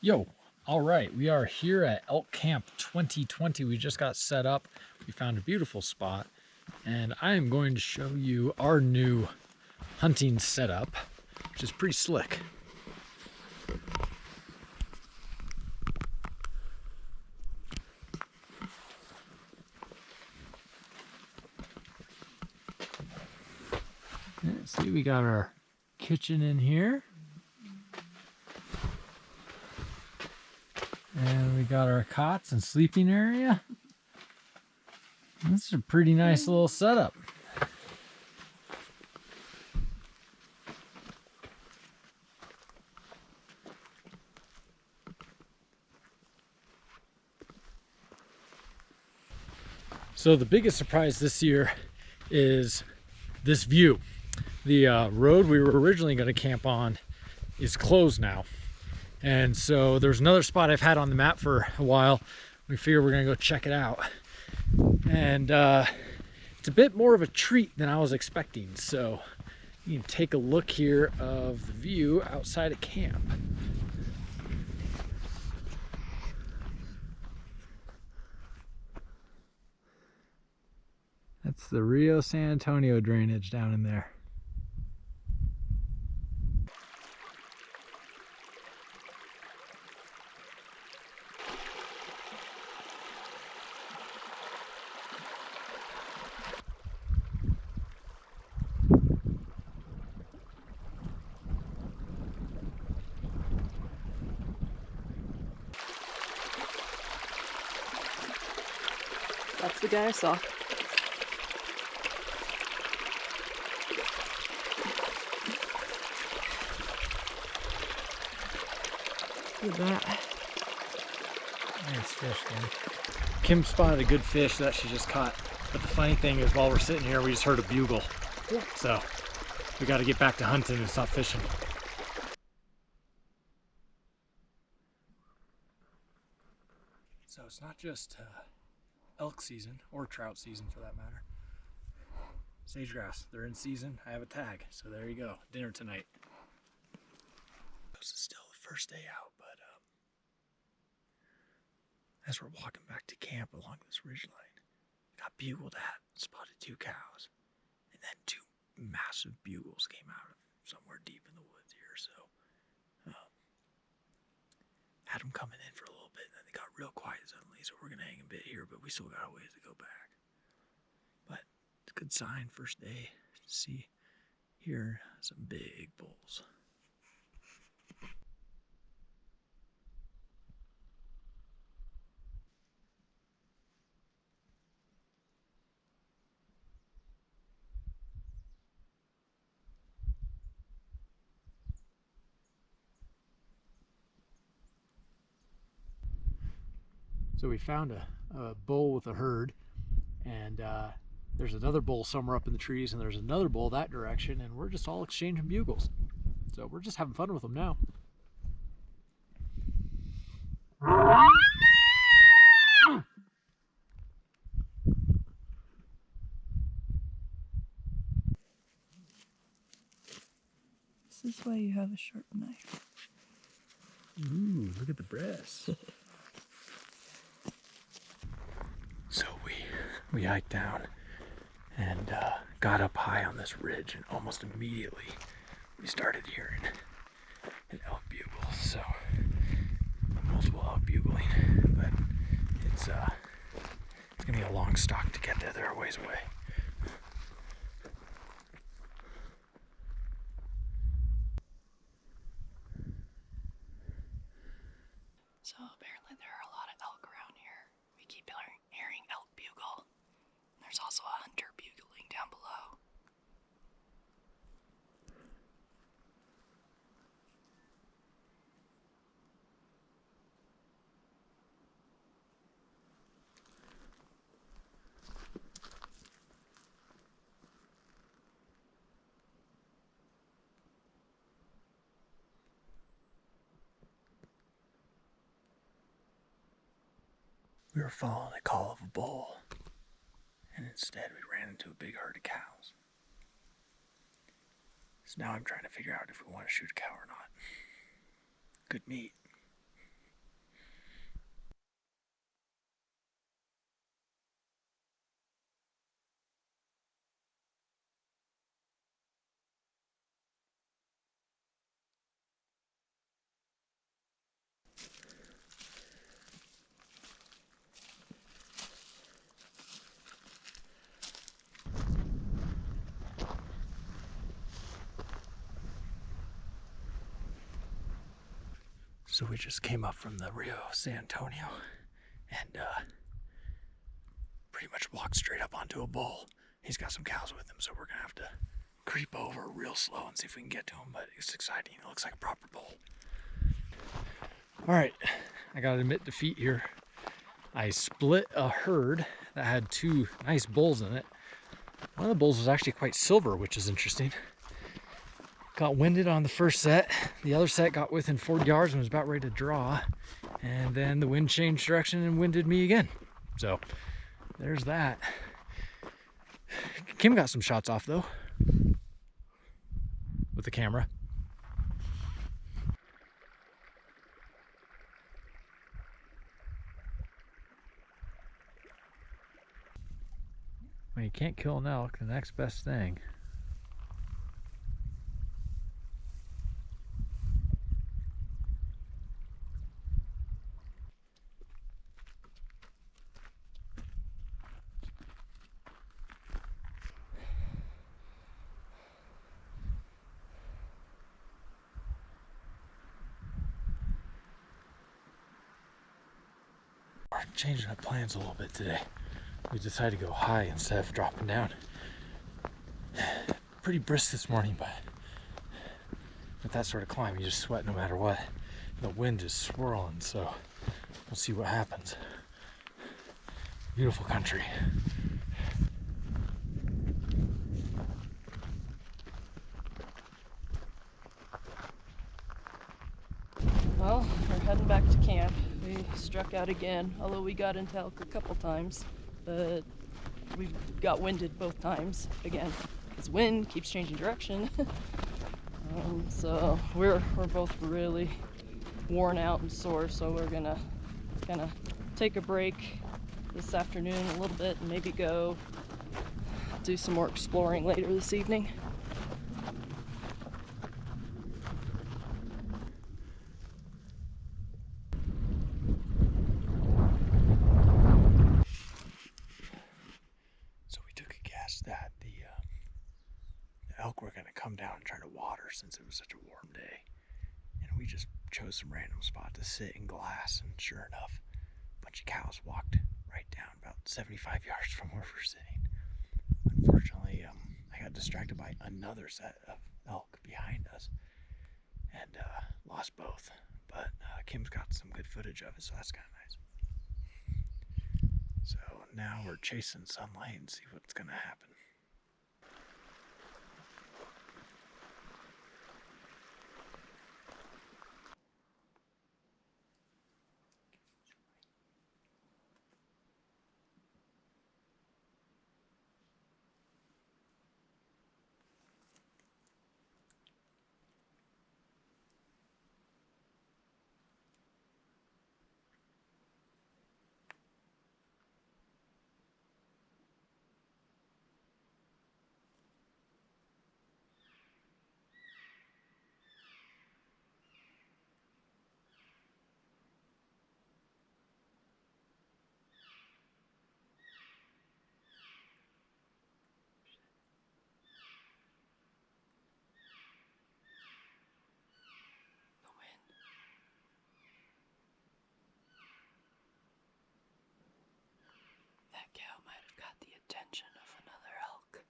Yo, all right, we are here at Elk Camp 2020. We just got set up. We found a beautiful spot, and I am going to show you our new hunting setup, which is pretty slick. See, we got our kitchen in here. And we got our cots and sleeping area. This is a pretty nice little setup. So the biggest surprise this year is this view. The road we were originally going to camp on is closed now. And so there's another spot I've had on the map for a while. We figure we're gonna go check it out. And it's a bit more of a treat than I was expecting. So you can take a look here of the view outside of camp. That's the Rio San Antonio drainage down in there. That's the guy I saw. Look at that. Nice fish, man. Kim spotted a good fish that she just caught. But the funny thing is, while we're sitting here, we just heard a bugle. Yeah. So we got to get back to hunting and stop fishing. So it's not just elk season, or trout season for that matter. Sage grouse, they're in season. I have a tag, so there you go. Dinner tonight. This is still the first day out, but as we're walking back to camp along this ridge line, got bugled at, spotted 2 cows, and then 2 massive bugles came out of somewhere deep in the woods here. So had them coming in for a little bit, and then they got real quiet suddenly. So we're gonna hang a bit here, but we still got a ways to go back. But it's a good sign, first day, to see here some big bulls. So we found a bull with a herd, and there's another bull somewhere up in the trees, and there's another bull that direction, and we're just all exchanging bugles. So we're just having fun with them now. This is why you have a sharp knife. Ooh, look at the breasts. So we hiked down and got up high on this ridge, and almost immediately we started hearing an elk bugle. So multiple elk bugling, but it's gonna be a long stalk to get there. They're a ways away. So apparently there are a lot of elk around here. We keep hearing elk bugle. There's also a hunter bugling down below. We were following the call of a bull, and instead we ran into a big herd of cows. So now I'm trying to figure out if we want to shoot a cow or not. Good meat. So we just came up from the Rio San Antonio and pretty much walked straight up onto a bull. He's got some cows with him, so we're gonna have to creep over real slow and see if we can get to him, but it's exciting. It looks like a proper bull. All right, I gotta admit defeat here. I split a herd that had 2 nice bulls in it. One of the bulls was actually quite silver, which is interesting. Got winded on the first set. The other set got within 40 yards and was about ready to draw. And then the wind changed direction and winded me again. So there's that. Kim got some shots off though with the camera. When you can't kill an elk, the next best thing we're changing up plans a little bit today. We decided to go high instead of dropping down. Pretty brisk this morning, but with that sort of climb, you just sweat no matter what. The wind is swirling, so we'll see what happens. Beautiful country. Well, we're heading back to camp. We struck out again, although we got into elk a couple times, but we got winded both times again. Because wind keeps changing direction. So we're both really worn out and sore, so we're gonna kind of take a break this afternoon a little bit and maybe go do some more exploring later this evening. So we took a guess that the elk were going to come down and try to water since it was such a warm day. And we just chose some random spot to sit in glass, and sure enough, a bunch of cows walked right down about 75 yards from where we're sitting. Unfortunately, I got distracted by another set of elk behind us and lost both. But Kim's got some good footage of it, so that's kind of nice. So now we're chasing sunlight and see what's going to happen. That cow might have got the attention of another elk.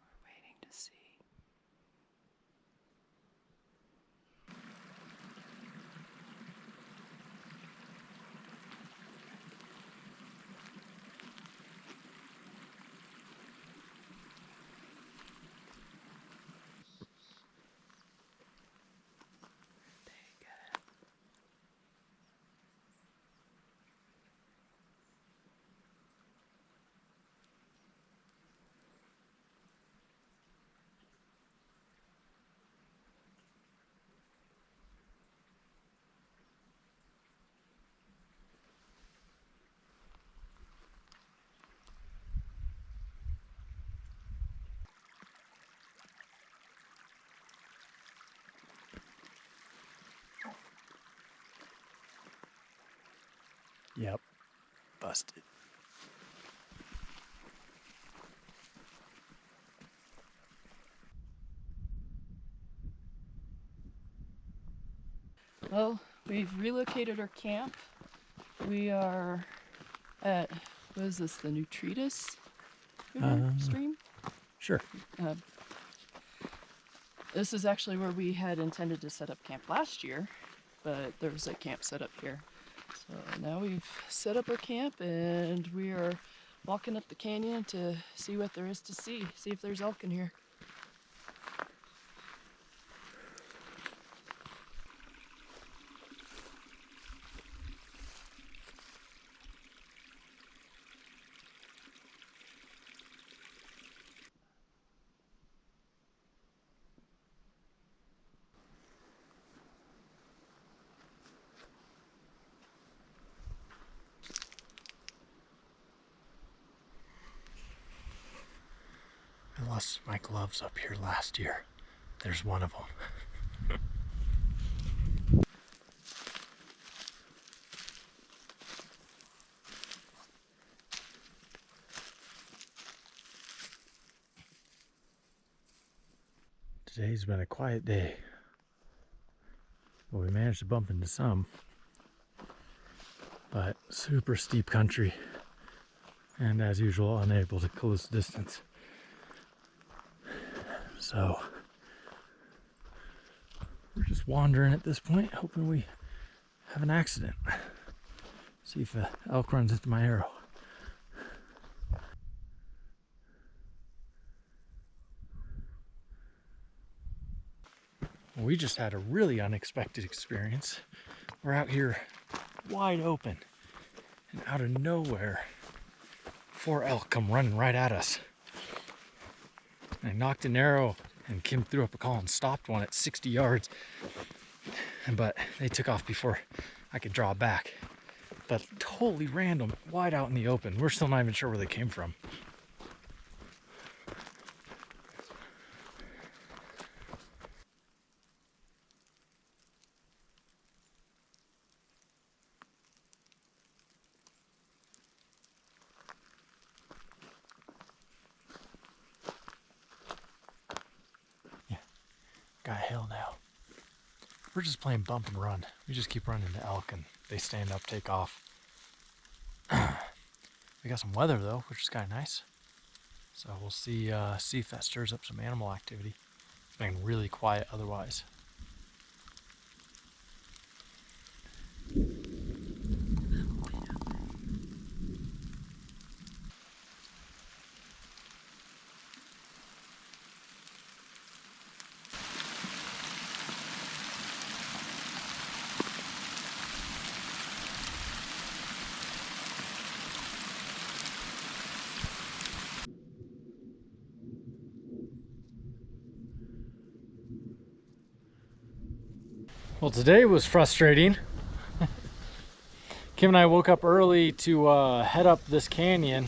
We're waiting to see. Yep, busted. Well, we've relocated our camp. We are at, what is this, the Nutritas stream? Sure. This is actually where we had intended to set up camp last year, but there was a camp set up here. So now we've set up our camp and we are walking up the canyon to see what there is to see if there's elk in here. I lost my gloves up here last year. There's one of them. Today's been a quiet day. Well, we managed to bump into some, but super steep country, and as usual, unable to close the distance. So we're just wandering at this point, hoping we have an accident. See if an elk runs into my arrow. We just had a really unexpected experience. We're out here wide open, and out of nowhere, 4 elk come running right at us. I knocked an arrow and Kim threw up a call and stopped one at 60 yards. But they took off before I could draw back. But totally random, wide out in the open. We're still not even sure where they came from. Got hail now. We're just playing bump and run. We just keep running to elk and they stand up, take off. We got some weather though, which is kind of nice. So we'll see if that stirs up some animal activity. It's been really quiet otherwise. Well, today was frustrating. Kim and I woke up early to head up this canyon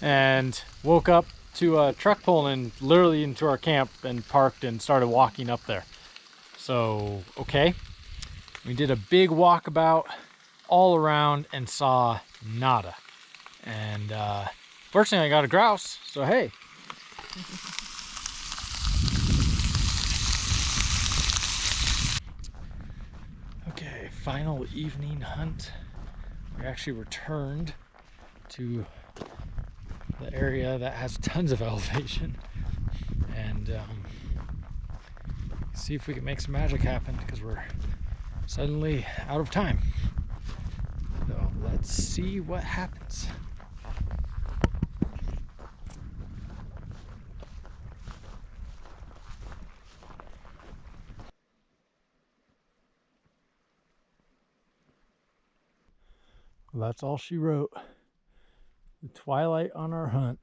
and woke up to a truck pulling literally into our camp and parked and started walking up there. So, okay. We did a big walkabout all around and saw nada. And fortunately I got a grouse, so hey. Okay, final evening hunt. We actually returned to the area that has tons of elevation and see if we can make some magic happen because we're suddenly out of time. So let's see what happens. Well, that's all she wrote. The twilight on our hunt.